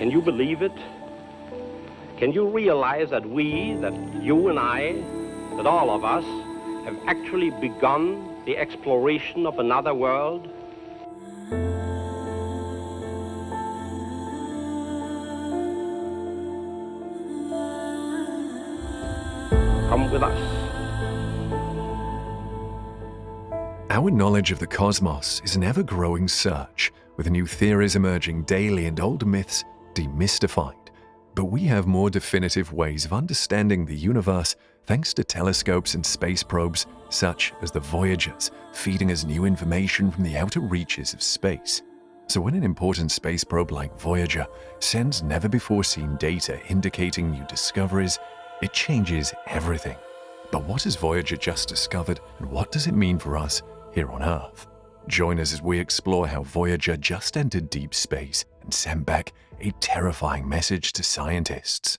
Can you believe it? Can you realize that that you and I, that all of us, have actually begun the exploration of another world? Come with us. Our knowledge of the cosmos is an ever-growing search, with new theories emerging daily and old myths demystified. But we have more definitive ways of understanding the universe thanks to telescopes and space probes such as the Voyagers, feeding us new information from the outer reaches of space. So when an important space probe like Voyager sends never-before-seen data indicating new discoveries, it changes everything. But what has Voyager just discovered, and what does it mean for us here on Earth? Join us as we explore how Voyager just entered deep space and sent back a terrifying message to scientists.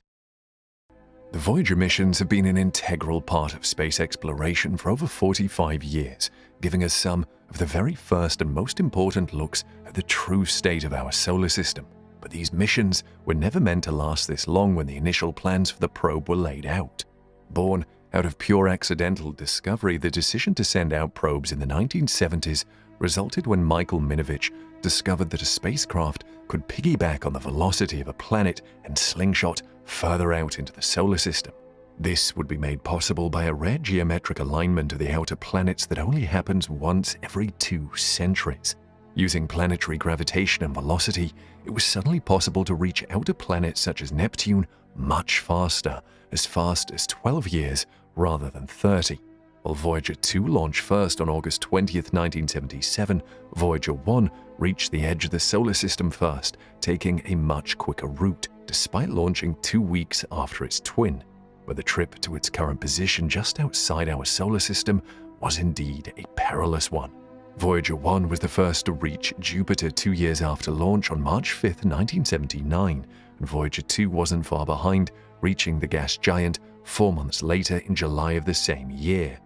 The Voyager missions have been an integral part of space exploration for over 45 years, giving us some of the very first and most important looks at the true state of our solar system. But these missions were never meant to last this long when the initial plans for the probe were laid out. Born out of pure accidental discovery, the decision to send out probes in the 1970s resulted when Michael Minovich discovered that a spacecraft could piggyback on the velocity of a planet and slingshot further out into the solar system. This would be made possible by a rare geometric alignment of the outer planets that only happens once every 2 centuries. Using planetary gravitation and velocity, it was suddenly possible to reach outer planets such as Neptune much faster, as fast as 12 years rather than 30. While Voyager 2 launched first on August 20th, 1977, Voyager 1 reached the edge of the solar system first, taking a much quicker route, despite launching 2 weeks after its twin. But the trip to its current position just outside our solar system was indeed a perilous one. Voyager 1 was the first to reach Jupiter 2 years after launch on March 5th, 1979, and Voyager 2 wasn't far behind, reaching the gas giant 4 months later in July of the same year.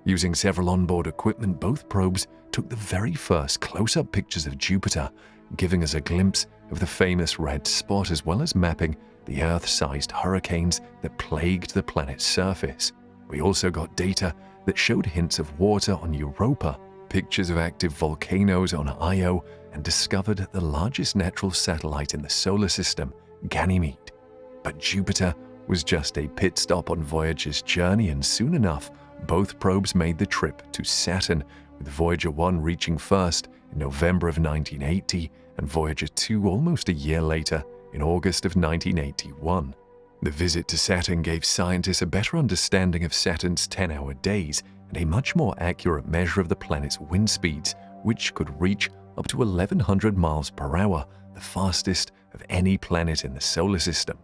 Using several onboard equipment, both probes took the very first close-up pictures of Jupiter, giving us a glimpse of the famous red spot as well as mapping the Earth-sized hurricanes that plagued the planet's surface. We also got data that showed hints of water on Europa, pictures of active volcanoes on Io, and discovered the largest natural satellite in the solar system, Ganymede. But Jupiter was just a pit stop on Voyager's journey, and soon enough, both probes made the trip to Saturn, with Voyager 1 reaching first in November of 1980 and Voyager 2 almost a year later in August of 1981. The visit to Saturn gave scientists a better understanding of Saturn's 10-hour days and a much more accurate measure of the planet's wind speeds, which could reach up to 1,100 miles per hour, the fastest of any planet in the solar system.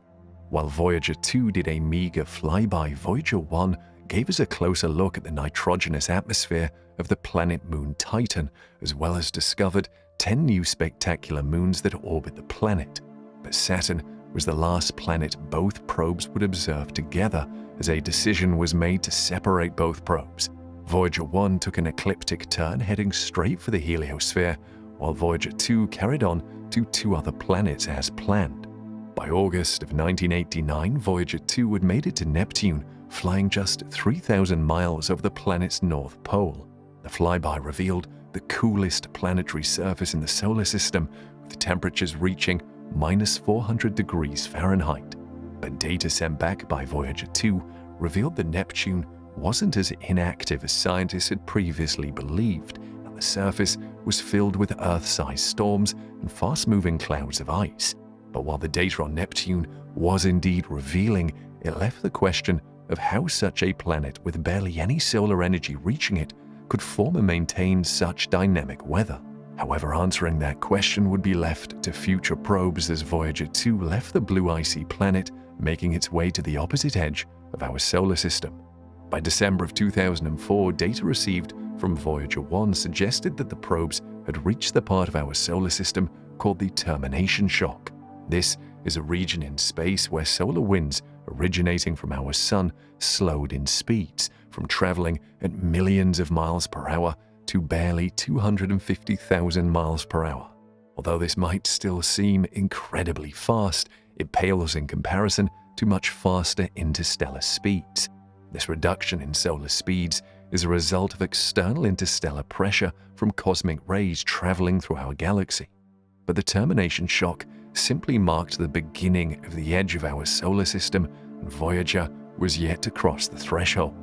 While Voyager 2 did a meager flyby, Voyager 1 gave us a closer look at the nitrogenous atmosphere of the planet-moon Titan, as well as discovered 10 new spectacular moons that orbit the planet. But Saturn was the last planet both probes would observe together, as a decision was made to separate both probes. Voyager 1 took an ecliptic turn heading straight for the heliosphere, while Voyager 2 carried on to 2 other planets as planned. By August of 1989, Voyager 2 had made it to Neptune, flying just 3,000 miles over the planet's north pole. The flyby revealed the coolest planetary surface in the solar system, with temperatures reaching -400 degrees Fahrenheit. But data sent back by Voyager 2 revealed that Neptune wasn't as inactive as scientists had previously believed, and the surface was filled with Earth-sized storms and fast-moving clouds of ice. But while the data on Neptune was indeed revealing, it left the question of how such a planet with barely any solar energy reaching it could form and maintain such dynamic weather. However, answering that question would be left to future probes as Voyager 2 left the blue icy planet, making its way to the opposite edge of our solar system. By December of 2004, data received from Voyager 1 suggested that the probes had reached the part of our solar system called the termination shock. This is a region in space where solar winds originating from our sun slowed in speeds, from traveling at millions of miles per hour to barely 250,000 miles per hour. Although this might still seem incredibly fast, it pales in comparison to much faster interstellar speeds. This reduction in solar speeds is a result of external interstellar pressure from cosmic rays traveling through our galaxy. But the termination shock simply marked the beginning of the edge of our solar system, and Voyager was yet to cross the threshold.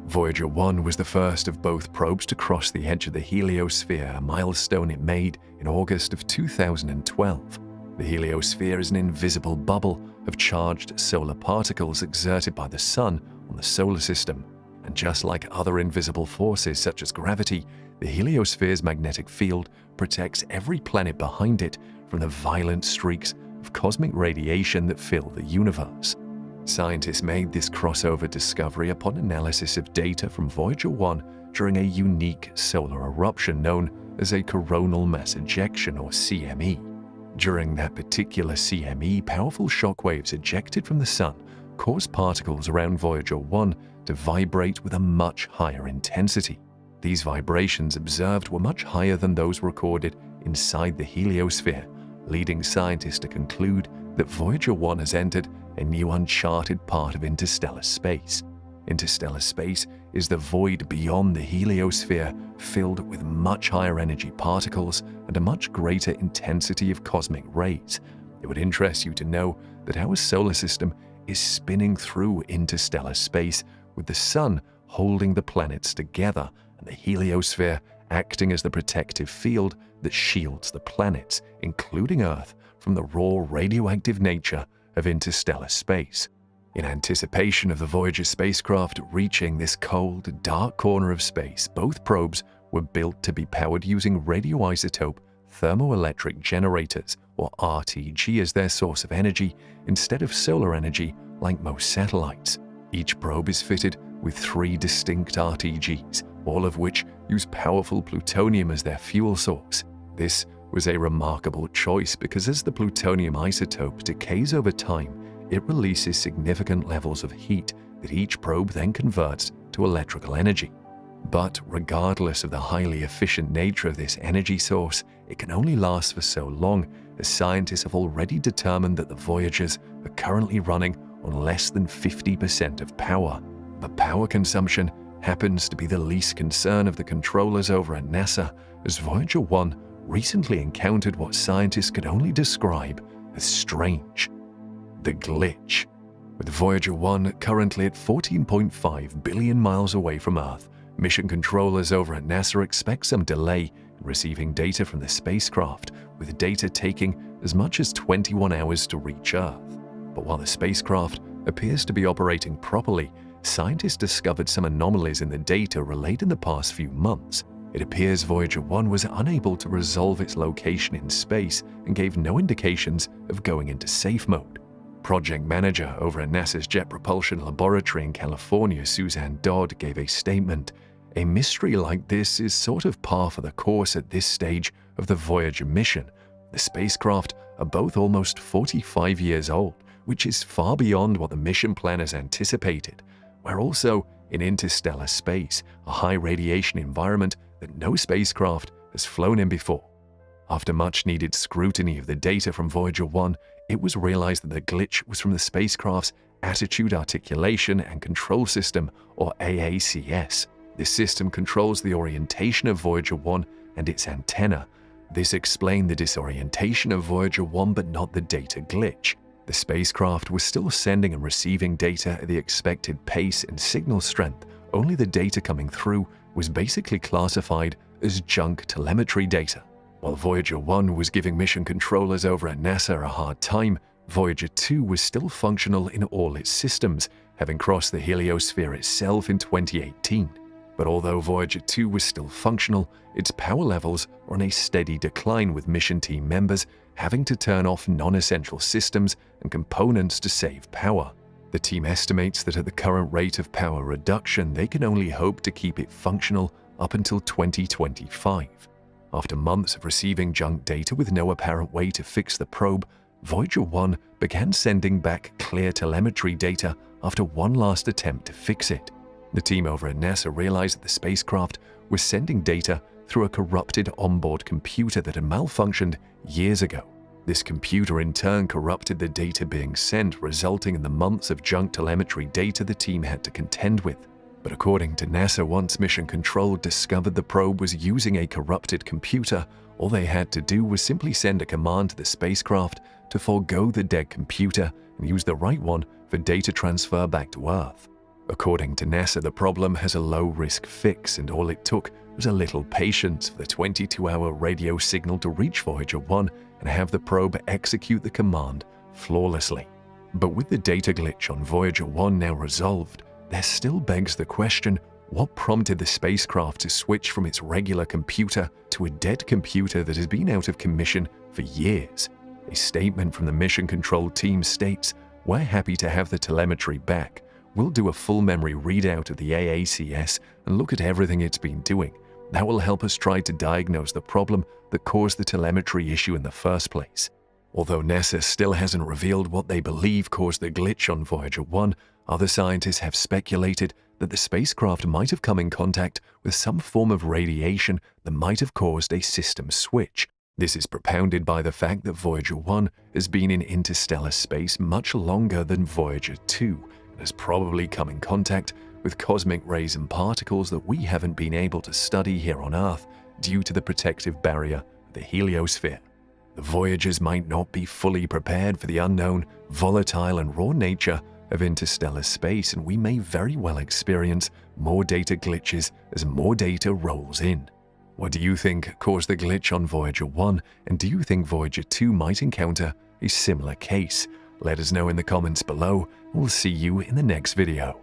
Voyager 1 was the first of both probes to cross the edge of the heliosphere, a milestone it made in August of 2012. The heliosphere is an invisible bubble of charged solar particles exerted by the Sun on the solar system. And just like other invisible forces such as gravity, the heliosphere's magnetic field protects every planet behind it from the violent streaks of cosmic radiation that fill the universe. Scientists made this crossover discovery upon analysis of data from Voyager 1 during a unique solar eruption known as a coronal mass ejection, or CME. During that particular CME, powerful shockwaves ejected from the Sun caused particles around Voyager 1 to vibrate with a much higher intensity. These vibrations observed were much higher than those recorded inside the heliosphere, leading scientists to conclude that Voyager 1 has entered a new uncharted part of interstellar space. Interstellar space is the void beyond the heliosphere, filled with much higher energy particles and a much greater intensity of cosmic rays. It would interest you to know that our solar system is spinning through interstellar space, with the Sun holding the planets together and the heliosphere acting as the protective field that shields the planets, including Earth, from the raw radioactive nature of interstellar space. In anticipation of the Voyager spacecraft reaching this cold, dark corner of space, both probes were built to be powered using radioisotope thermoelectric generators, or RTG, as their source of energy instead of solar energy like most satellites. Each probe is fitted with 3 distinct RTGs, all of which use powerful plutonium as their fuel source. This was a remarkable choice because as the plutonium isotope decays over time, it releases significant levels of heat that each probe then converts to electrical energy. But regardless of the highly efficient nature of this energy source, it can only last for so long, as scientists have already determined that the Voyagers are currently running on less than 50% of power. But power consumption happens to be the least concern of the controllers over at NASA, as Voyager 1 recently encountered what scientists could only describe as strange: the glitch. With Voyager 1 currently at 14.5 billion miles away from Earth, mission controllers over at NASA expect some delay in receiving data from the spacecraft, with data taking as much as 21 hours to reach Earth. But while the spacecraft appears to be operating properly, scientists discovered some anomalies in the data relayed in the past few months. It appears Voyager 1 was unable to resolve its location in space and gave no indications of going into safe mode. Project manager over at NASA's Jet Propulsion Laboratory in California, Suzanne Dodd, gave a statement. "A mystery like this is sort of par for the course at this stage of the Voyager mission. The spacecraft are both almost 45 years old, which is far beyond what the mission planners anticipated. We're also in interstellar space, a high radiation environment that no spacecraft has flown in before." After much needed scrutiny of the data from Voyager 1, it was realized that the glitch was from the spacecraft's Attitude Articulation and Control System, or AACS. This system controls the orientation of Voyager 1 and its antenna. This explained the disorientation of Voyager 1 but not the data glitch. The spacecraft was still sending and receiving data at the expected pace and signal strength, only the data coming through was basically classified as junk telemetry data. While Voyager 1 was giving mission controllers over at NASA a hard time, Voyager 2 was still functional in all its systems, having crossed the heliosphere itself in 2018. But although Voyager 2 was still functional, its power levels were on a steady decline, with mission team members having to turn off non-essential systems and components to save power. The team estimates that at the current rate of power reduction, they can only hope to keep it functional up until 2025. After months of receiving junk data with no apparent way to fix the probe, Voyager 1 began sending back clear telemetry data after one last attempt to fix it. The team over at NASA realized that the spacecraft was sending data through a corrupted onboard computer that had malfunctioned years ago. This computer in turn corrupted the data being sent, resulting in the months of junk telemetry data the team had to contend with. But according to NASA, once Mission Control discovered the probe was using a corrupted computer, all they had to do was simply send a command to the spacecraft to forego the dead computer and use the right one for data transfer back to Earth. According to NASA, the problem has a low-risk fix, and all it took was a little patience for the 22-hour radio signal to reach Voyager 1 and have the probe execute the command flawlessly. But with the data glitch on Voyager 1 now resolved, there still begs the question, what prompted the spacecraft to switch from its regular computer to a dead computer that has been out of commission for years? A statement from the Mission Control team states, "We're happy to have the telemetry back. We'll do a full memory readout of the AACS and look at everything it's been doing. That will help us try to diagnose the problem that caused the telemetry issue in the first place." Although NASA still hasn't revealed what they believe caused the glitch on Voyager 1, other scientists have speculated that the spacecraft might have come in contact with some form of radiation that might have caused a system switch. This is propounded by the fact that Voyager 1 has been in interstellar space much longer than Voyager 2 and has probably come in contact with cosmic rays and particles that we haven't been able to study here on Earth due to the protective barrier of the heliosphere. The Voyagers might not be fully prepared for the unknown, volatile and raw nature of interstellar space, and we may very well experience more data glitches as more data rolls in. What do you think caused the glitch on Voyager 1, and do you think Voyager 2 might encounter a similar case? Let us know in the comments below. We'll see you in the next video.